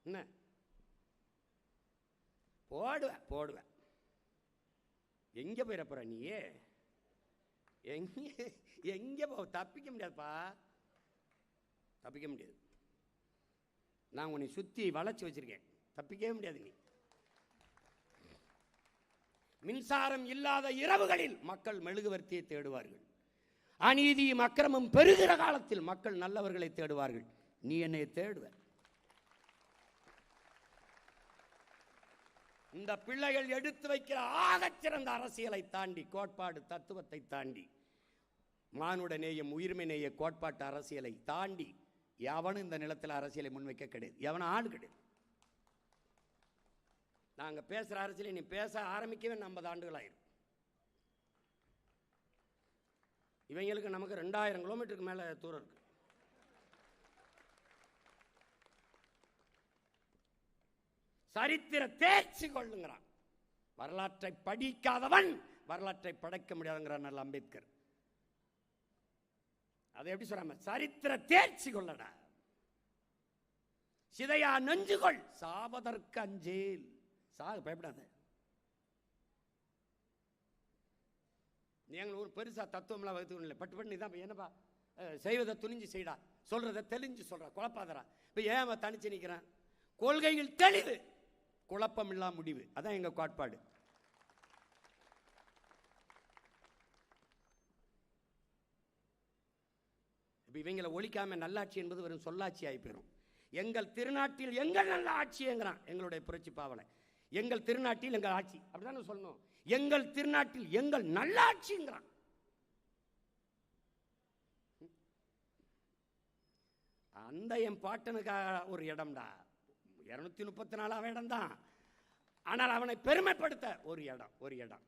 என்ன போடுவேன். எங்கே போயிட போற நீ? எங்கே போ? தப்பிக்க முடியாதுப்பா, தப்பிக்க முடியாது. நான் உன்னை சுற்றி வளைச்சி வச்சிருக்கேன், தப்பிக்கவே முடியாது நீ. மின்சாரம் இல்லாத இரவுகளில் மக்கள் மெழுகுவர்த்தியை தேடுவார்கள். அநீதியும் அக்கிரமும் பெருகிற காலத்தில் மக்கள் நல்லவர்களை தேடுவார்கள். நீ என்னை தேடுவ. இந்த பிள்ளைகள் எடுத்து வைக்கிற ஆகச்சிறந்த அரசியலை தாண்டி, கோட்பாடு தத்துவத்தை தாண்டி, மானுட நேயம் உயிர்மை நேய கோட்பாட்டு அரசியலை தாண்டி எவனும் இந்த நிலத்தில் அரசியலை முன்வைக்க கிடையாது. எவனும் ஆள் கிடையாது. நாங்கள் பேசுகிற அரசியலை நீ பேச ஆரம்பிக்கவே 50 ஆண்டுகள் ஆயிரும். இவங்களுக்கு நமக்கு 2000 கிலோமீட்டருக்கு மேலே தூரம் இருக்கு. சரித்திர தேர்ச்சி கொள்ளுங்கிறான். வரலாற்றை படிக்காதவன் வரலாற்றை படைக்க முடியாதுங்கிறான் நல்ல அம்பேத்கர். அதை எப்படி சொல்றாம? சரித்திர தேர்ச்சி கொள்ளடா, சிதையா நெஞ்சுகொள், சாவதற்கு அஞ்சேல். சாக பயப்படாத. எங்களுக்கு ஒரு பெருசா தத்துவம்லாம் வகுத்து இல்லை. பட்டு நீ தான் என்னப்பா செய்வதை துணிஞ்சு செய்டா, சொல்றதை தெளிஞ்சு சொல்ற, குழப்பாதரா. இப்ப ஏன் தனிச்சு நிற்கிறான்? கொள்கையில் தெளிவு, குழப்பம் இல்லா முடிவு. அதான் எங்க கோட்பாடு. இவங்களை ஒழிக்காம நல்லாட்சி என்பது வெறும் சொல்லாட்சி ஆகி போயிடும். எங்கள் திருநாட்டில் எங்கள் நல்ல ஆட்சிங்கிறான் எங்களுடைய புரட்சி பாவனை. எங்கள் திருநாட்டில் எங்கள் ஆட்சி, அப்படிதானே சொல்லணும். எங்கள் திருநாட்டில் எங்கள் நல்ல ஆட்சிங்கிறான். அந்த என் பாட்டனுக்காக ஒரு இடம்டா, 234 இடம் தான். ஆனால் அவனை பெருமைப்படுத்த ஒரு இடம்.